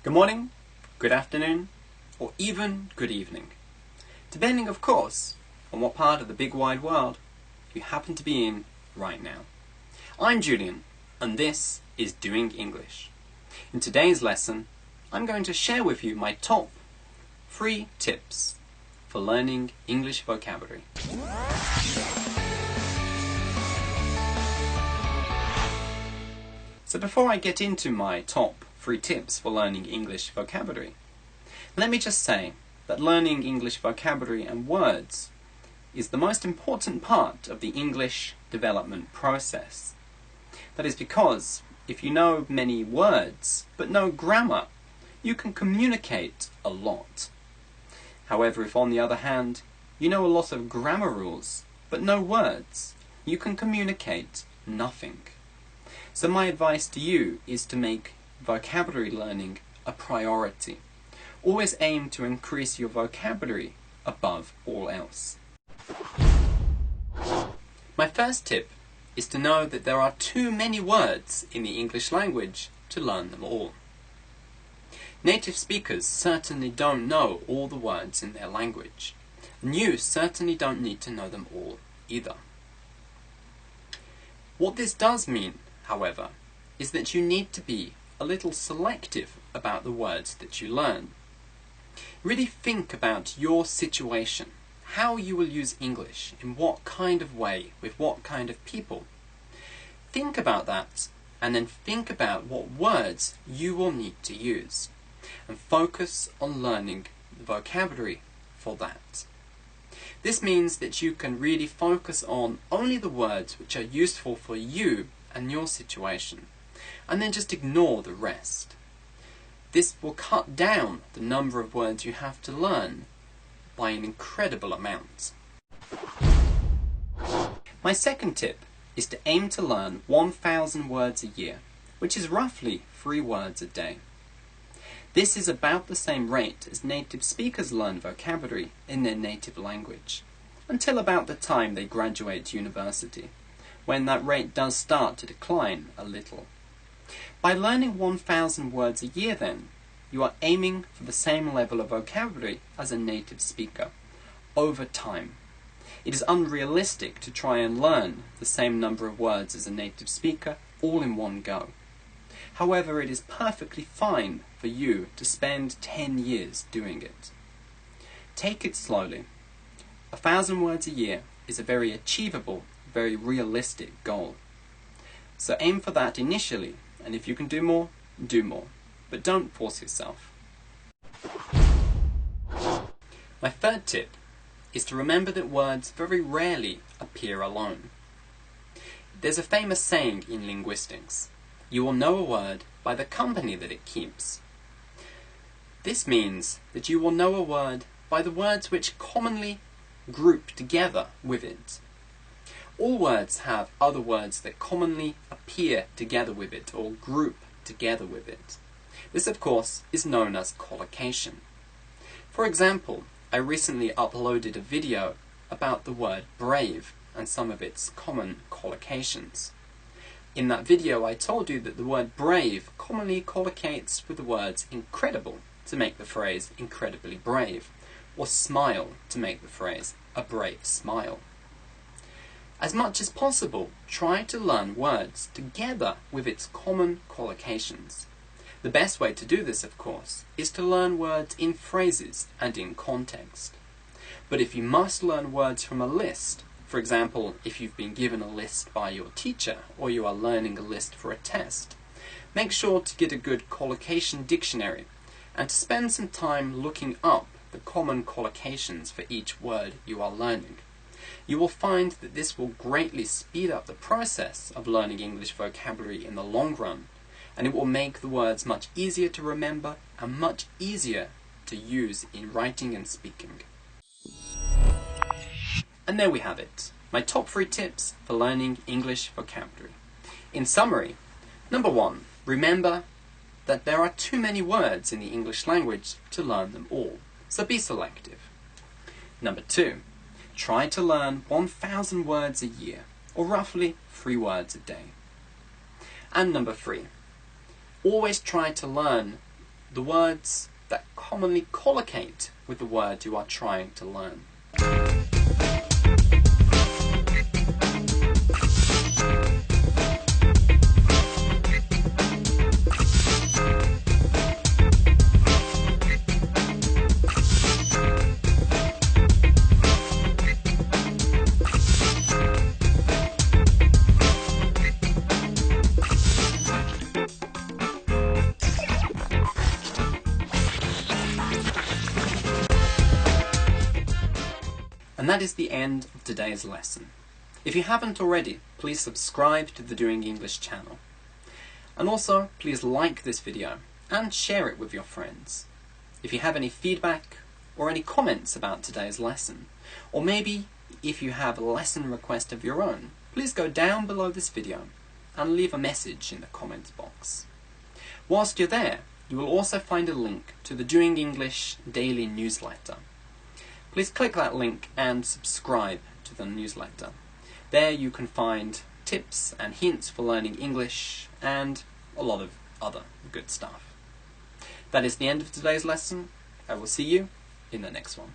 Good morning, good afternoon, or even good evening, depending of course on what part of the big wide world you happen to be in right now. I'm Julian, and this is Doing English. In today's lesson, I'm going to share with you my top 3 tips for learning English vocabulary. So before I get into my top 3 tips for learning English vocabulary, let me just say that learning English vocabulary and words is the most important part of the English development process. That is because if you know many words but no grammar, you can communicate a lot. However, if on the other hand, you know a lot of grammar rules but no words, you can communicate nothing. So my advice to you is to make vocabulary learning a priority. Always aim to increase your vocabulary above all else. My first tip is to know that there are too many words in the English language to learn them all. Native speakers certainly don't know all the words in their language, and you certainly don't need to know them all either. What this does mean, however, is that you need to be a little selective about the words that you learn. Really think about your situation, how you will use English, in what kind of way, with what kind of people. Think about that, and then think about what words you will need to use, and focus on learning the vocabulary for that. This means that you can really focus on only the words which are useful for you and your situation, and then just ignore the rest. This will cut down the number of words you have to learn by an incredible amount. My second tip is to aim to learn 1,000 words a year, which is roughly 3 words a day. This is about the same rate as native speakers learn vocabulary in their native language, until about the time they graduate university, when that rate does start to decline a little. By learning 1,000 words a year then, you are aiming for the same level of vocabulary as a native speaker, over time. It is unrealistic to try and learn the same number of words as a native speaker all in one go. However, it is perfectly fine for you to spend 10 years doing it. Take it slowly. 1,000 words a year is a very achievable, very realistic goal. So aim for that initially, and if you can do more, but don't force yourself. My third tip is to remember that words very rarely appear alone. There's a famous saying in linguistics: you will know a word by the company that it keeps. This means that you will know a word by the words which commonly group together with it. All words have other words that commonly appear together with it, or group together with it. This, of course, is known as collocation. For example, I recently uploaded a video about the word brave and some of its common collocations. In that video, I told you that the word brave commonly collocates with the words incredible to make the phrase incredibly brave, or smile to make the phrase a brave smile. As much as possible, try to learn words together with its common collocations. The best way to do this, of course, is to learn words in phrases and in context. But if you must learn words from a list, for example, if you've been given a list by your teacher, or you are learning a list for a test, make sure to get a good collocation dictionary, and to spend some time looking up the common collocations for each word you are learning. You will find that this will greatly speed up the process of learning English vocabulary in the long run, and it will make the words much easier to remember and much easier to use in writing and speaking. And there we have it, my top 3 tips for learning English vocabulary. In summary, number 1, remember that there are too many words in the English language to learn them all, so be selective. Number 2, try to learn 1,000 words a year, or roughly 3 words a day. And number 3, always try to learn the words that commonly collocate with the word you are trying to learn. And that is the end of today's lesson. If you haven't already, please subscribe to the Doing English channel. And also, please like this video and share it with your friends. If you have any feedback or any comments about today's lesson, or maybe if you have a lesson request of your own, please go down below this video and leave a message in the comments box. Whilst you're there, you will also find a link to the Doing English daily newsletter. Please click that link and subscribe to the newsletter. There you can find tips and hints for learning English and a lot of other good stuff. That is the end of today's lesson. I will see you in the next one.